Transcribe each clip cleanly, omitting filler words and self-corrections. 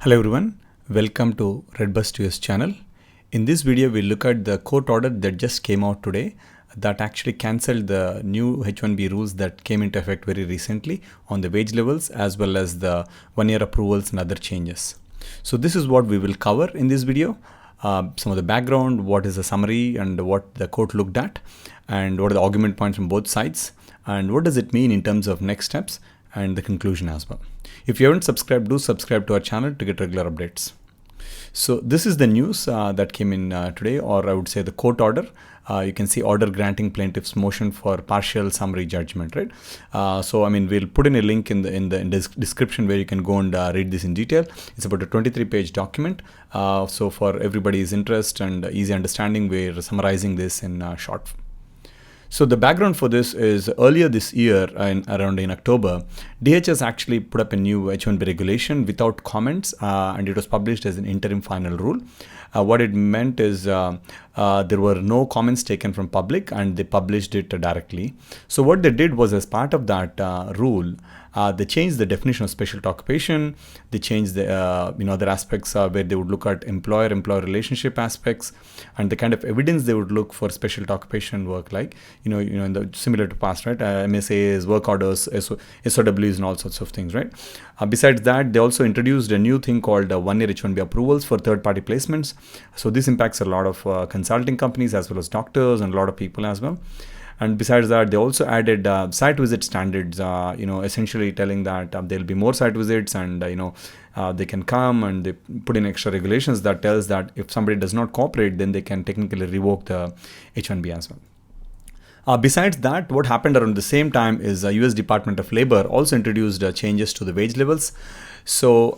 Hello everyone, welcome to Redbust US channel. In this video, we'll look at the court order that just came out today that actually cancelled the new H1B rules that came into effect very recently on the wage levels as well as the one-year approvals and other changes. So this is what we will cover in this video. Some of the background, what is the summary and what the court looked at, and what are the argument points from both sides, and what does it mean in terms of next steps and the conclusion as well. If you haven't subscribed, do subscribe to our channel to get regular updates. So this is the news that came in today, or I would say the court order. You can see order granting plaintiff's motion for partial summary judgment, right? So I mean, we'll put in a link in the description where you can go and read this in detail. It's about a 23-page document. So for everybody's interest and easy understanding, we're summarizing this in short. So the background for this is earlier this year, around in October, DHS actually put up a new H1B regulation without comments, and it was published as an interim final rule. What it meant is there were no comments taken from public, and they published it directly. So what they did was, as part of that rule, they changed the definition of special occupation. They changed the other aspects where they would look at employer-employer relationship aspects and the kind of evidence they would look for special occupation work, like similar to past, right? MSAs, work orders, SOWs, and all sorts of things, right? Besides that, they also introduced a new thing called one-year H1B approvals for third-party placements. So this impacts a lot of consulting companies as well as doctors and a lot of people as well. And besides that, they also added site visit standards, essentially telling that there'll be more site visits and, they can come, and they put in extra regulations that tells that if somebody does not cooperate, then they can technically revoke the H1B as well. Besides that, what happened around the same time is US Department of Labor also introduced changes to the wage levels. So,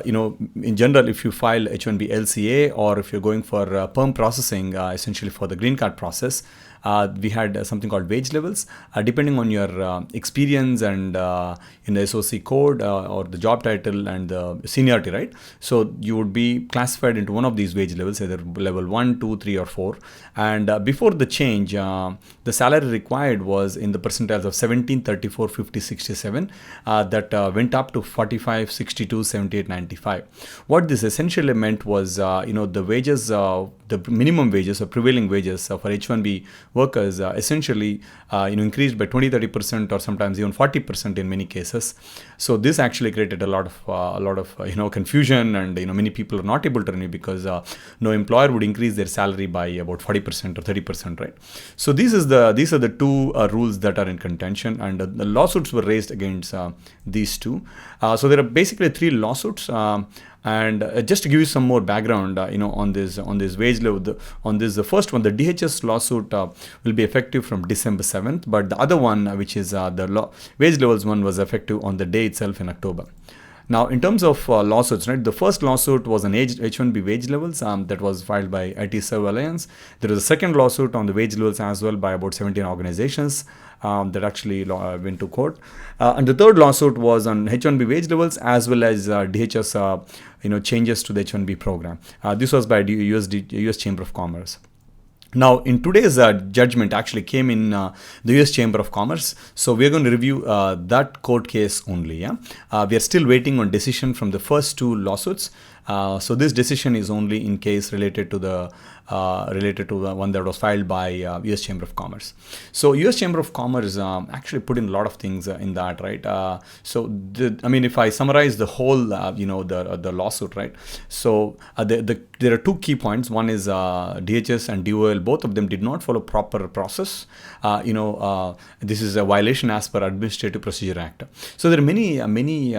in general, if you file H1B LCA or if you're going for perm processing, essentially for the green card process, we had something called wage levels. Depending on your experience and in the SOC code or the job title and the seniority, right? So you would be classified into one of these wage levels, either level 1, 2, 3, or 4. And before the change, the salary required was in the percentiles of 17, 34, 50, 67, that went up to 45, 62, 78, 95. What this essentially meant was, the wages, the minimum wages or prevailing wages for H1B workers essentially increased by 20-30% or sometimes even 40% in many cases. So this actually created a lot of confusion, and many people are not able to renew because no employer would increase their salary by about 40% or 30%, right? So these are the two rules that are in contention, and the lawsuits were raised against these two. So there are basically three lawsuits. And just to give you some more background, on this wage level, the first one, the DHS lawsuit will be effective from December 7th, but the other one, which is the wage levels one, was effective on the day itself in October. Now, in terms of lawsuits, right, the first lawsuit was on H1B wage levels that was filed by IT Serve Alliance. There was a second lawsuit on the wage levels as well by about 17 organizations that actually went to court. And the third lawsuit was on H1B wage levels as well as DHS changes to the H1B program. This was by US Chamber of Commerce. Now, in today's judgment actually came in the US Chamber of Commerce. So we're going to review that court case only. We are still waiting on decision from the first two lawsuits. So this decision is only in case related to the one that was filed by US Chamber of Commerce. So US Chamber of Commerce actually put in a lot of things in that, right? If I summarize the whole, the lawsuit, right? So there are two key points. One is DHS and DOL, both of them did not follow proper process. This is a violation as per Administrative Procedure Act. So there are many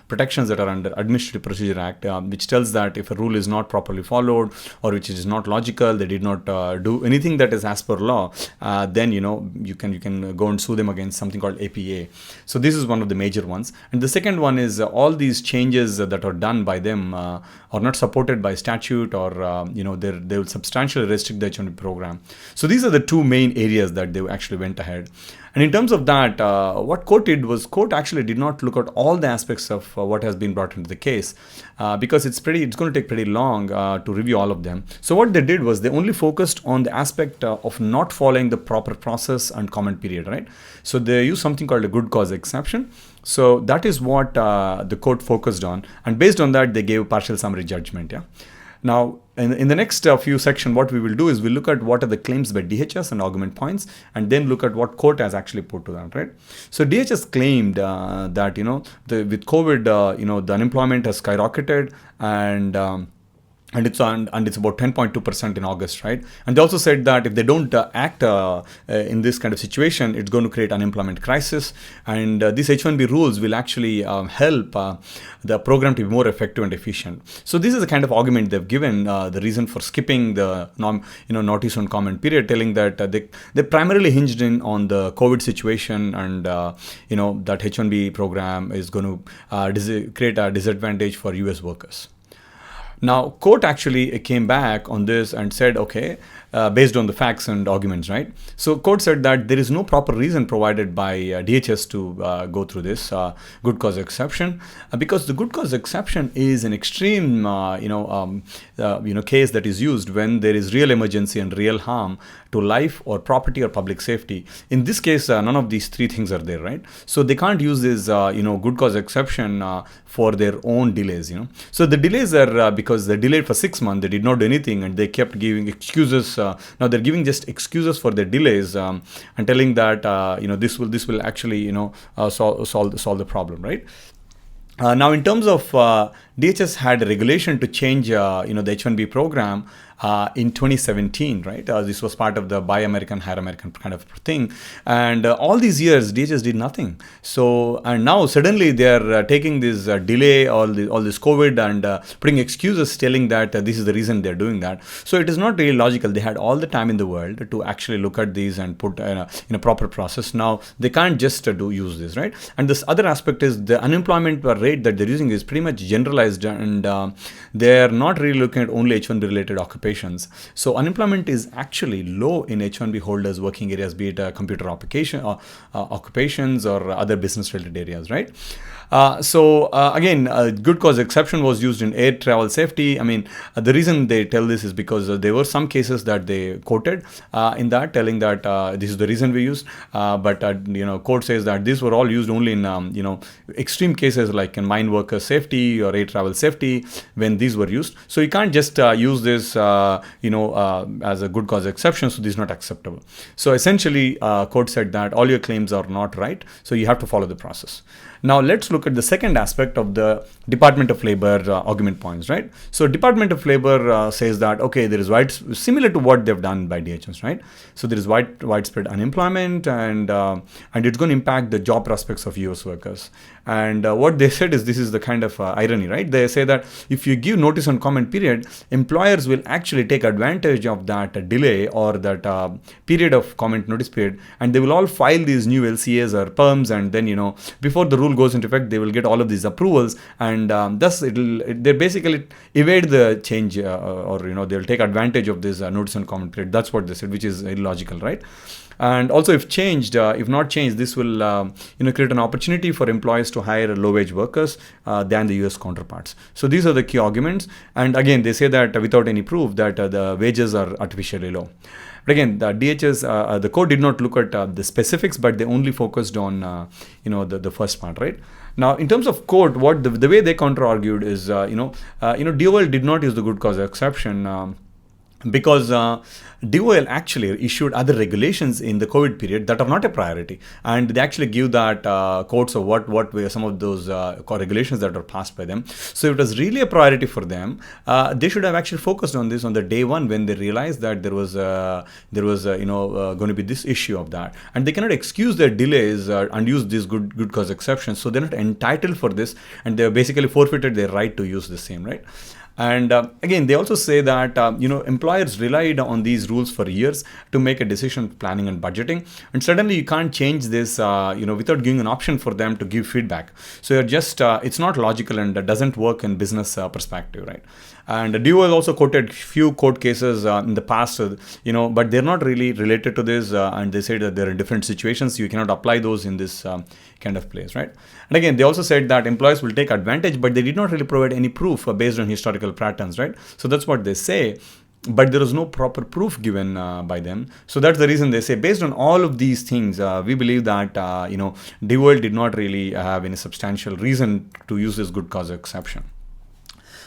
protections that are under Administrative Procedure Act, which tells that if a rule is not properly followed or which is not logical, they did not do anything that is as per law, then you can go and sue them against something called APA. So this is one of the major ones. And the second one is all these changes that are done by them are not supported by statute, or they will substantially restrict the H1B program. So these are the two main areas that they actually went ahead. And in terms of that, what court did was court actually did not look at all the aspects of what has been brought into the case because it's going to take pretty long to review all of them. So what they did was they only focused on the aspect of not following the proper process and comment period, right? So they used something called a good cause exception. So that is what the court focused on, and based on that, they gave partial summary judgment. Yeah. Now, in the next few sections, what we will do is we'll look at what are the claims by DHS and argument points, and then look at what court has actually put to that, right? So DHS claimed that, with COVID, the unemployment has skyrocketed, and it's about 10.2% in August, right? And they also said that if they don't act in this kind of situation, it's going to create unemployment crisis. And these H1B rules will actually help the program to be more effective and efficient. So this is the kind of argument they've given, the reason for skipping the notice on comment period, telling that they primarily hinged in on the COVID situation, and that H1B program is going to create a disadvantage for US workers. Now, court actually came back on this and said, okay, based on the facts and arguments, right? So court said that there is no proper reason provided by DHS to go through this good cause exception, because the good cause exception is an extreme, case that is used when there is real emergency and real harm to life or property or public safety. In this case, none of these three things are there, right? So they can't use this, good cause exception for their own delays, So the delays are because they delayed for 6 months, they did not do anything, and they kept giving excuses. Now they're giving just excuses for their delays and telling that, this will actually, solve the problem, right? Now, in terms of DHS had a regulation to change, the H1B program in 2017, right? This was part of the Buy American, Hire American kind of thing. And all these years, DHS did nothing. So, and now suddenly they are taking this delay, all this COVID, and putting excuses, telling that this is the reason they're doing that. So it is not really logical. They had all the time in the world to actually look at these and put in a proper process. Now, they can't just use this, right? And this other aspect is the unemployment rate that they're using is pretty much generalized, and they're not really looking at only H1B related occupations. So unemployment is actually low in H1B holders working areas, be it computer occupations or other business related areas, right? Again, good cause exception was used in air travel safety. I mean, the reason they tell this is because there were some cases that they quoted in that, telling that this is the reason we used. But court says that these were all used only in extreme cases like in mine worker safety or air travel safety when these were used. So you can't just use this as a good cause exception. So this is not acceptable. So essentially, court said that all your claims are not right. So you have to follow the process. Now let's look at the second aspect of the Department of Labor argument points, right? So Department of Labor says that, okay, there is similar to what they've done by DHS, right? So there is widespread unemployment, and it's going to impact the job prospects of US workers. And what they said is, this is the kind of irony, right? They say that if you give notice on comment period, employers will actually take advantage of that delay or that period of comment notice period, and they will all file these new LCAs or PERMs, and then before the rule goes into effect, they will get all of these approvals, and thus they basically evade the change, or they'll take advantage of this notice on comment period. That's what they said, which is illogical, right? And also, if not changed, this will create an opportunity for employers to hire low-wage workers than the US counterparts. So these are the key arguments. And again, they say that without any proof that the wages are artificially low. But again, the DHS, the court did not look at the specifics, but they only focused on the first part, right? Now, in terms of court, what the way they counter-argued is, DOL did not use the good cause exception. Because DOL actually issued other regulations in the COVID period that are not a priority, and they actually give that quotes of what were some of those regulations that were passed by them. So it was really a priority for them. They should have actually focused on this on the day one when they realized that there was going to be this issue of that, and they cannot excuse their delays and use these good cause exceptions. So they're not entitled for this, and they basically forfeited their right to use the same, right? And again, they also say that employers relied on these rules for years to make a decision planning and budgeting, and suddenly you can't change this without giving an option for them to give feedback. So you're just it's not logical, and doesn't work in business perspective, right? And DOL also quoted few court cases in the past, but they're not really related to this, and they say that they're in different situations. You cannot apply those in this kind of place, right? And again, they also said that employers will take advantage, but they did not really provide any proof based on historical patterns, right? So that's what they say. but there was no proper proof given by them. So that's the reason they say, based on all of these things, we believe that DOL did not really have any substantial reason to use this good cause exception.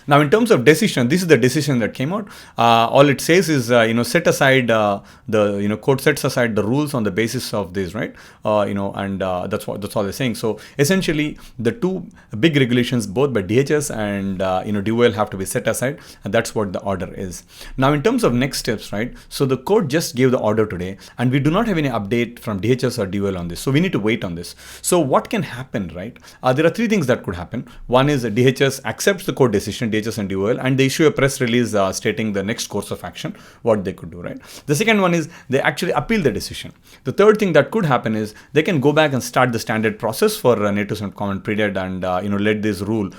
Now, in terms of decision, this is the decision that came out. All it says is, set aside the court sets aside the rules on the basis of this, right? And that's all they're saying. So essentially, the two big regulations, both by DHS and DOL, have to be set aside, and that's what the order is. Now, in terms of next steps, right? So the court just gave the order today, and we do not have any update from DHS or DOL on this. So we need to wait on this. So what can happen, right? There are three things that could happen. One is DHS accepts the court decision, DHS and DOL, and they issue a press release stating the next course of action, what they could do, right? The second one is they actually appeal the decision. The third thing that could happen is they can go back and start the standard process for native subject comment period and let this rule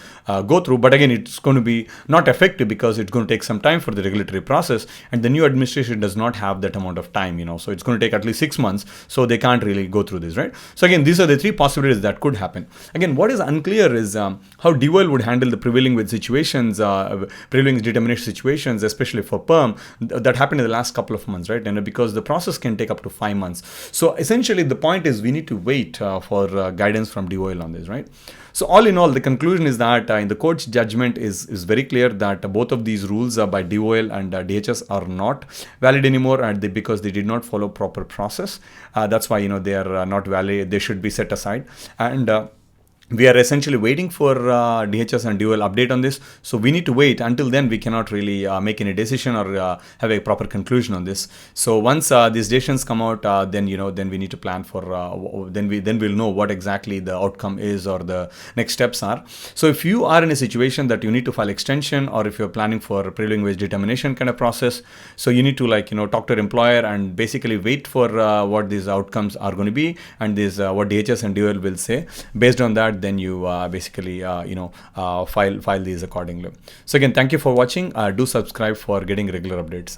go through. But again, it's going to be not effective because it's going to take some time for the regulatory process, and the new administration does not have that amount of time, so it's going to take at least 6 months, so they can't really go through this, right? So again, these are the three possibilities that could happen. Again, what is unclear is how DOL would handle the prevailing wage situations, prevailing determination situations, especially for perm, that happened in the last couple of months, right? And because the process can take up to 5 months. So essentially, the point is we need to wait for guidance from DOL on this, right? So all in all, the conclusion is that in the court's judgment is very clear that both of these rules by DOL and DHS are not valid anymore, and because they did not follow proper process. That's why they are not valid. They should be set aside. And we are essentially waiting for DHS and DOL update on this. So we need to wait. Until then, we cannot really make any decision or have a proper conclusion on this. So once these decisions come out, then we need to plan for. Then we'll know what exactly the outcome is or the next steps are. So if you are in a situation that you need to file extension, or if you're planning for prevailing wage determination kind of process, so you need to talk to your employer and basically wait for what these outcomes are going to be, and this what DHS and DOL will say. Based on that, then you basically file these accordingly. So again, thank you for watching. Do subscribe for getting regular updates.